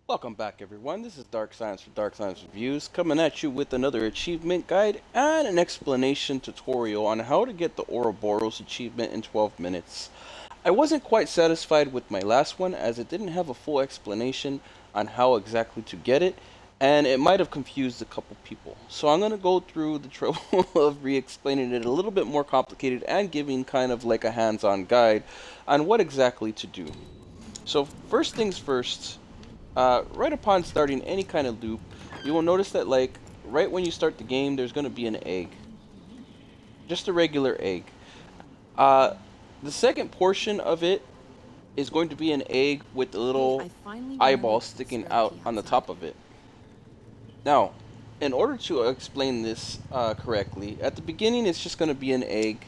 Welcome back, everyone. This is Dark Science for Dark Science Reviews, coming at you with another achievement guide and an explanation tutorial on how to get the Ouroboros achievement in 12 minutes. I wasn't quite satisfied with my last one as it didn't have a full explanation on how exactly to get it, and it might have confused a couple people. So I'm going to go through the trouble of re-explaining it a little bit more complicated and giving kind of like a hands-on guide on what exactly to do. So first things first, right upon starting any kind of loop, you will notice that like right when you start the game, there's going to be an egg, just a regular egg. Uh, the second portion of it is going to be an egg with a Hey, little I finally eyeball remembered to put the sticking spare out key on the outside. top of it. Now, in order to explain this correctly, at the beginning it's just going to be an egg,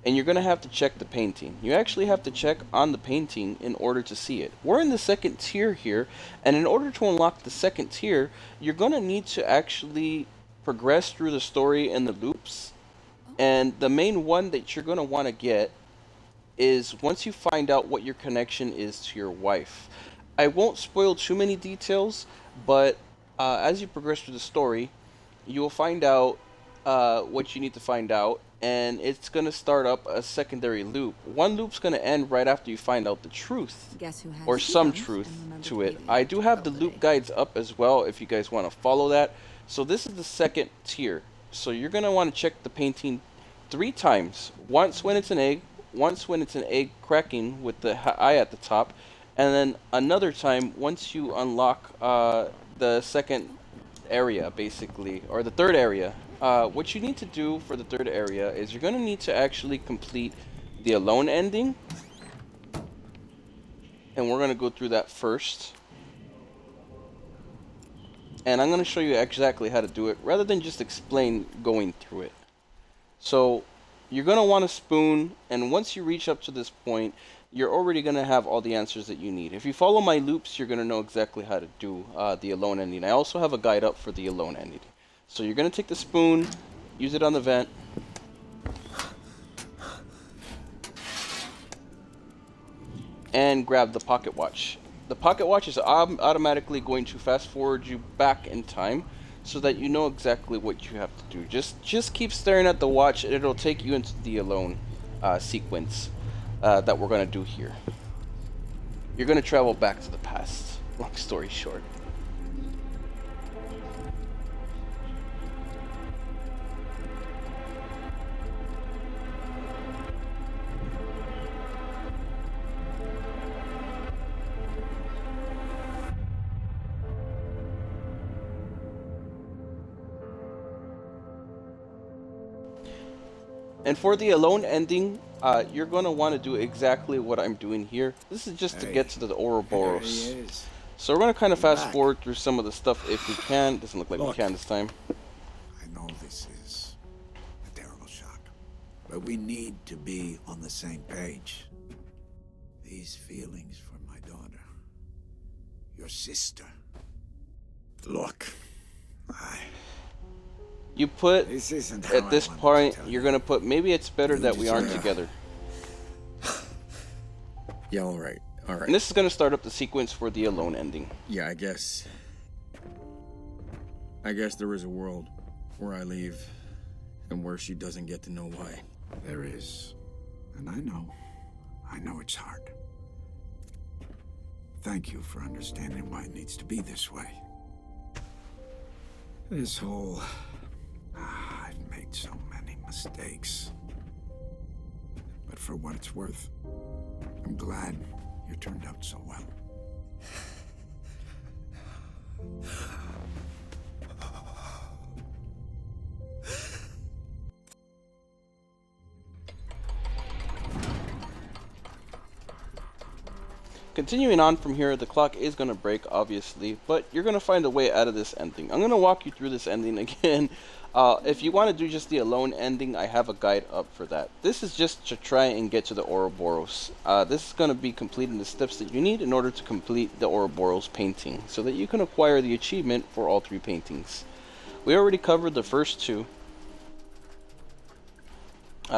and you're going to have to check the painting. You actually have to check on the painting in order to see it. We're in the second tier here, and in order to unlock the second tier, you're going to need to actually progress through the story and the loops. Oh, And the main one that you're going to want to get is once you find out what your connection is to your wife. I won't spoil too many details, but as you progress through the story, you will find out what you need to find out, and it's going to start up a secondary loop. One loop's going to end right after you find out the truth, guess who or has two some thumbs and truth remembered to to pay it. the I do electric have bill the loop today? guides up as well if you guys want to follow that. So this is the second tier. So you're going to want to check the painting three times. Once when it's an egg, once when it's an egg cracking with the eye at the top, and then another time once you unlock the second area, basically, or the third area. What you need to do for the third area is you're going to need to actually complete the alone ending, and we're going to go through that first. And I'm going to show you exactly how to do it rather than just explain going through it. So you're going to want a spoon, and once you reach up to this point, you're already going to have all the answers that you need. If you follow my loops, you're going to know exactly how to do the alone ending. I also have a guide up for the alone ending. So you're going to take the spoon, use it on the vent, and grab the pocket watch. The pocket watch is automatically going to fast forward you back in time so that you know exactly what you have to do. Just keep staring at the watch, and it'll take you into the alone sequence that we're going to do here. You're going to travel back to the past. Long story short. And for the alone ending, you're going to want to do exactly what I'm doing here. This is just to get Hey, to the there he Ouroboros. is. So we're going to kind of You're fast back. forward through some of the stuff if we can. Doesn't look like we Look, can this time. I know this is a terrible shock, but we need to be on the same page. These feelings for my daughter, your sister. Look, I. You put, This isn't how at I this wanted to point, tell you're you. going to put, maybe it's better You that we aren't deserve- together. Yeah, alright, And alright. this is going to start up the sequence for the alone ending. Yeah, I guess. I guess there is a world where I leave and where she doesn't get to know why. There is, and I know it's hard. Thank you for understanding why it needs to be this way. This whole... I've made so many mistakes. But for what it's worth, I'm glad you turned out so well. Continuing on from here, the clock is going to break, obviously, but you're going to find a way out of this ending. I'm going to walk you through this ending again. If you want to do just the alone ending, I have a guide up for that. This is just to try and get to the Ouroboros. This is going to be completing the steps that you need in order to complete the Ouroboros painting, so that you can acquire the achievement for all three paintings. We already covered the first two.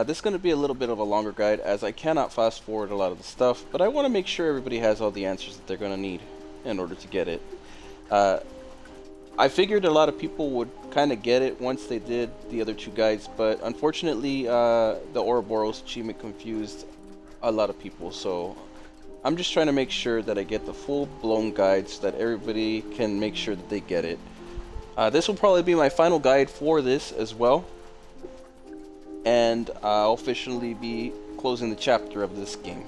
This is going to be a little bit of a longer guide as I cannot fast forward a lot of the stuff, but I want to make sure everybody has all the answers that they're going to need in order to get it. Uh, I figured a lot of people would kind of get it once they did the other two guides, but unfortunately, the Ouroboros achievement confused a lot of people. So I'm just trying to make sure that I get the full-blown guide so that everybody can make sure that they get it. This will probably be my final guide for this as well, and I'll officially be closing the chapter of this game.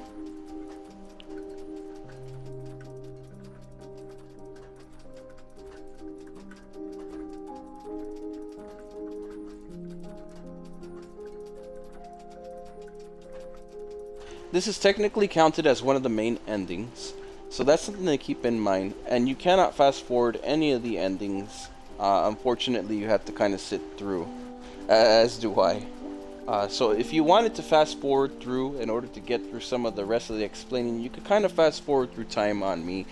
This is technically counted as one of the main endings, so that's something to keep in mind. And you cannot fast forward any of the endings. Unfortunately, you have to kind of sit through, as do I. So if you wanted to fast forward through in order to get through some of the rest of the explaining, you could kind of fast forward through time on me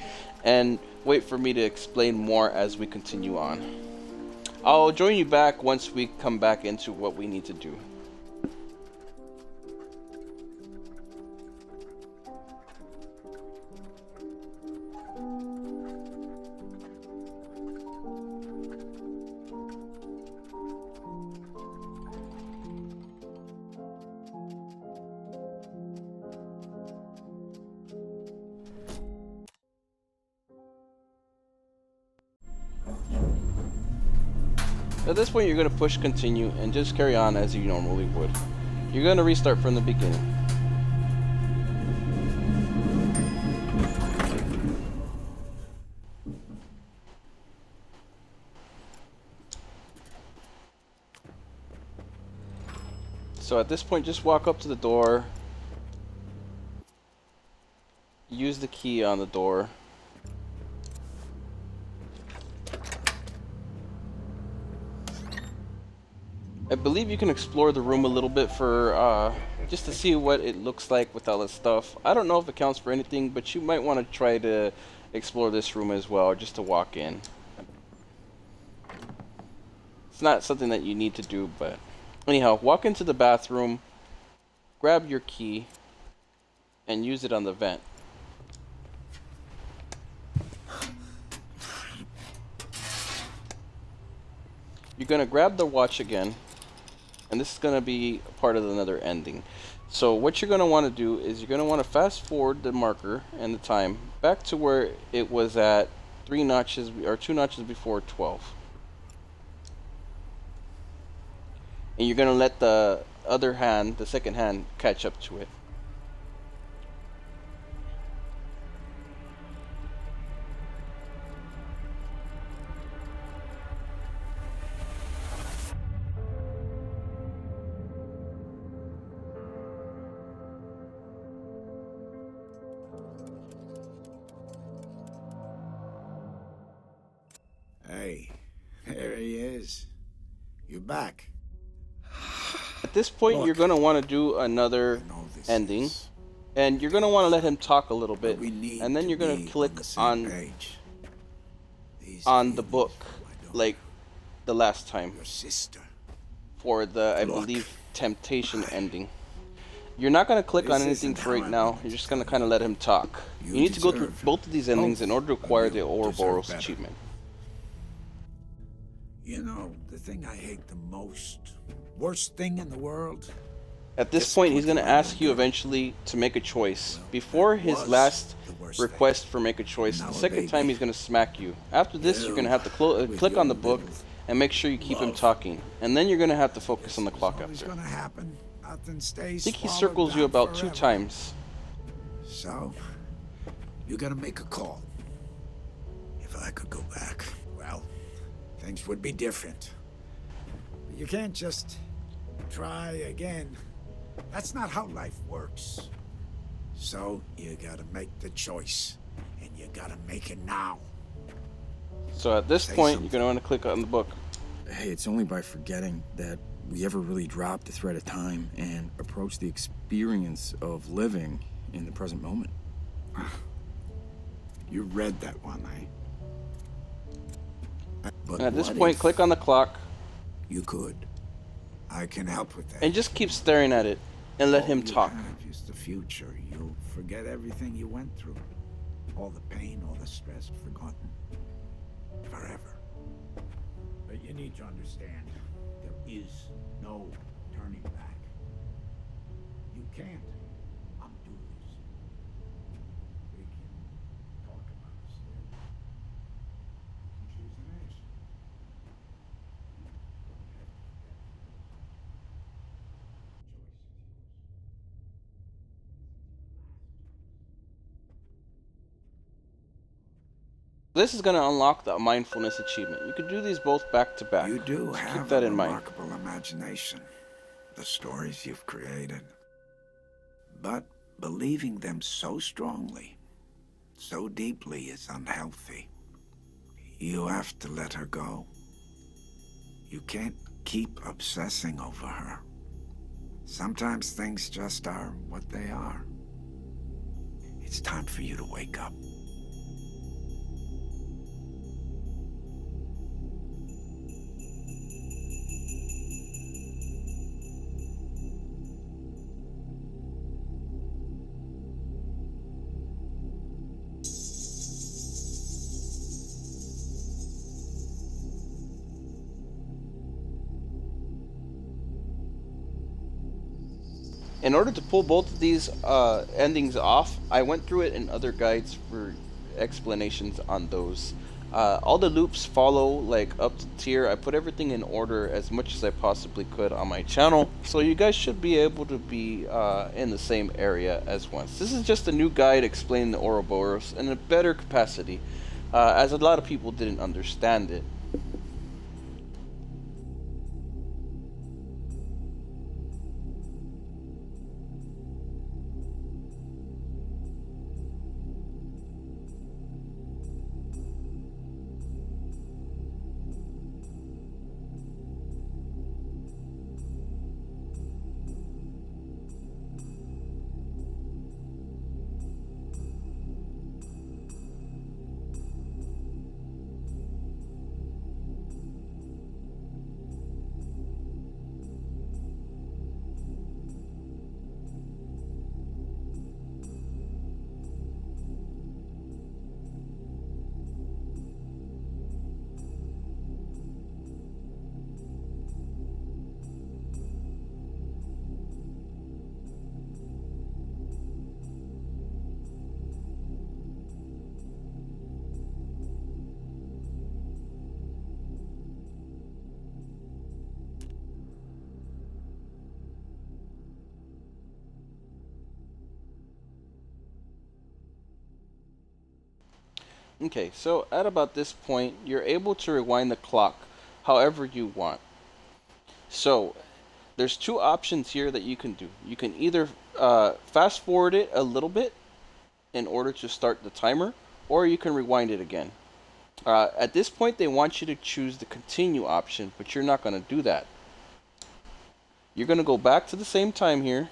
and wait for me to explain more as we continue on. I'll join you back once we come back into what we need to do. At this point, you're going to push continue and just carry on as you normally would. You're going to restart from the beginning. So at this point, just walk up to the door. Use the key on the door. I believe you can explore the room a little bit for just to see what it looks like with all this stuff. I don't know if it counts for anything, but you might want to try to explore this room as well, just to walk in. It's not something that you need to do, but anyhow, walk into the bathroom, grab your key, and use it on the vent. You're going to grab the watch again. And this is going to be part of another ending. So what you're going to want to do is you're going to want to fast forward the marker and the time back to where it was at 2 notches before 12. And you're going to let the other hand, the second hand, catch up to it. Hey, there he is. You're back. At this point, Look, you're going to want to do another I know this ending. is, And you're going to want to let him talk a little but bit. we need And then you're going be to click on the same on page. These the feelings book, for my daughter, like the last time, your sister. for the, I Look, believe, temptation ending. You're not going to click on This anything isn't for right how I now. wanted You're to just going to tell kind of you. let him talk. You You need to go through deserve both of these endings in order to both of acquire you the deserve Ouroboros better. achievement. You know, the thing I hate the most, worst thing in the world, At this point, he's going to Disappointed ask you girl. eventually to make a choice. Well, Before that his was last the worst request for make a choice, Now the a second baby. time he's going to smack you. After this, you're going to have to with click your on the book little and make sure you keep him love. talking. And then you're going to have to focus on the This clock is always after. gonna happen. Nothing stays I think he swallowed circles you down about 2 forever. times. So, you gotta make a call. If I could go back, well, things would be different. But you can't just try again. That's not how life works. So, you gotta make the choice. And you gotta make it now. So at this Say point, something. you're going to want to click on the book. Hey, it's only by forgetting that we ever really dropped the thread of time and approached the experience of living in the present moment. You read that one, eh? But And at this what point, if click on the clock you could. I can help with that. and just keep staring at it and let him All you talk. have is the future. You'll forget everything you went through. All the pain, all the stress, forgotten. forever. But you need to understand, there is no turning back. You can't undo this. We can talk about it still. You can choose an edge. You don't have to forget. The choice is yours. This is going to unlock the mindfulness achievement. You can do these both back to back. You do So keep have that a in mind. remarkable imagination. The stories you've created. But believing them so strongly, so deeply is unhealthy. You have to let her go. You can't keep obsessing over her. Sometimes things just are what they are. It's time for you to wake up. In order to pull both of these endings off, I went through it in other guides for explanations on those. All the loops follow like up to tier. I put everything in order as much as I possibly could on my channel, so you guys should be able to be in the same area as once. This is just a new guide explaining the Ouroboros in a better capacity, as a lot of people didn't understand it. Okay, so at about this point, you're able to rewind the clock however you want. So there's two options here that you can do. You can either fast forward it a little bit in order to start the timer, or you can rewind it again. At this point, they want you to choose the continue option, but you're not going to do that. You're going to go back to the same time here.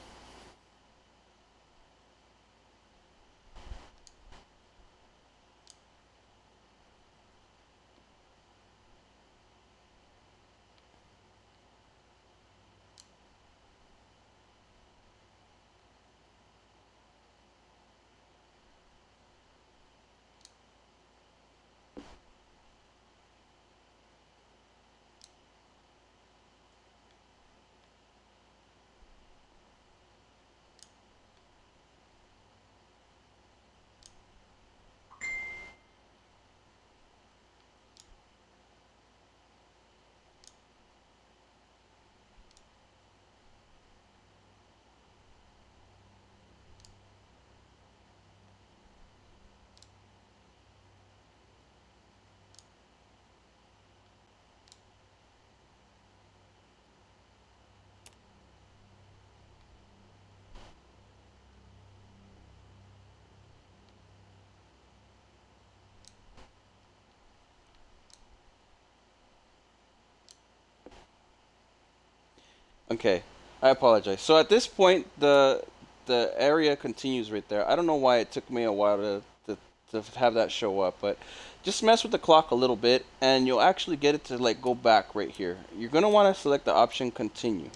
Okay, I apologize. So at this point, the area continues right there. I don't know why it took me a while to have that show up, but just mess with the clock a little bit, and you'll actually get it to like go back right here. You're gonna want to select the option continue.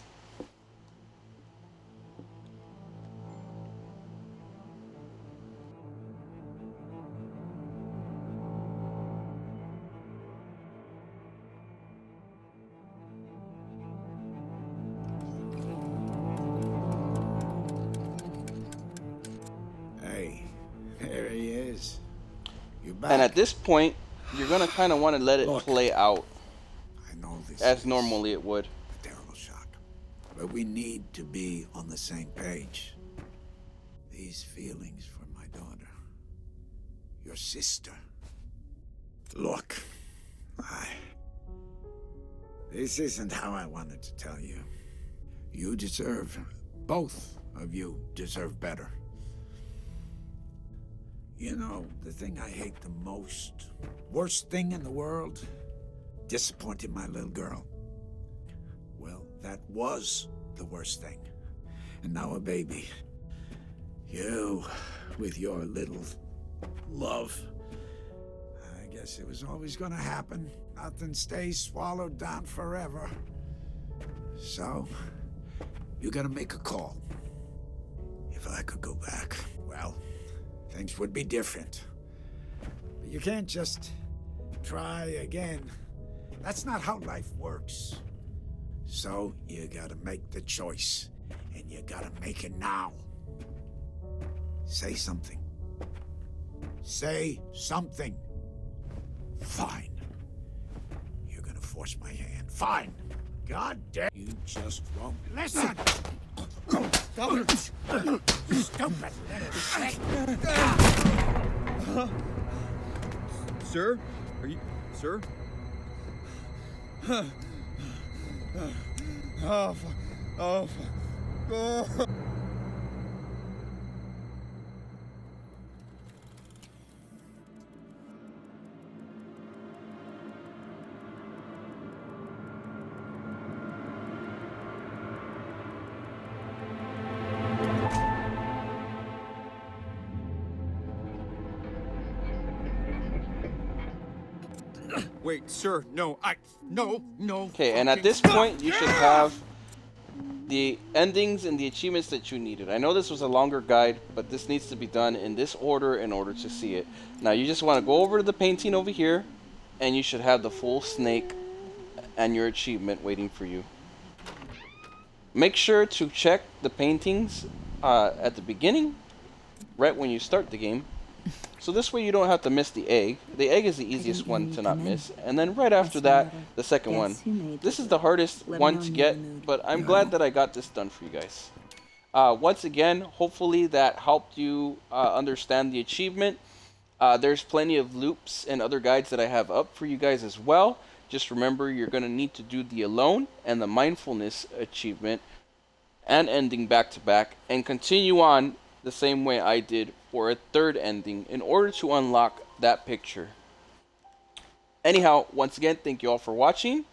back. And at this point, you're gonna kind of want to let it Look, play out I know this as is normally it would. a terrible shock, but we need to be on the same page. These feelings for my daughter, your sister. Look, this isn't how I wanted to tell you. You deserve, both of you deserve better. You know, the thing I hate the most, worst thing in the world, disappointing my little girl. Well, that was the worst thing. And now a baby. You, with your little love. I guess it was always gonna happen. Nothing stays swallowed down forever. So, you gotta make a call. If I could go back, well, things would be different. But you can't just try again. That's not how life works. So, you gotta make the choice. And you gotta make it now. Say something. Say something. Fine. You're gonna force my hand. Fine. God damn. You just won't listen. Stupid little shit. Sir? Are you... Sir? Oh, fuck. Oh, fuck. Oh. Wait, sir, no, no. Okay, and at this point, you should have the endings and the achievements that you needed. I know this was a longer guide, but this needs to be done in this order in order to see it. Now, you just want to go over to the painting over here, and you should have the full snake and your achievement waiting for you. Make sure to check the paintings at the beginning, right when you start the game. So this way you don't have to miss the egg. The egg is the easiest one to not miss. And then right after that, the second one. This is the hardest one to get, but I'm glad that I got this done for you guys. Once again, hopefully that helped you understand the achievement. There's plenty of loops and other guides that I have up for you guys as well. Just remember, you're going to need to do the alone and the mindfulness achievement and ending back to back, and continue on the same way I did for a third ending in order to unlock that picture. Anyhow, once again, thank you all for watching.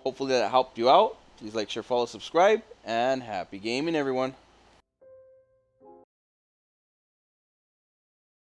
Hopefully that helped you out. Please like, share, follow, subscribe, and happy gaming, everyone.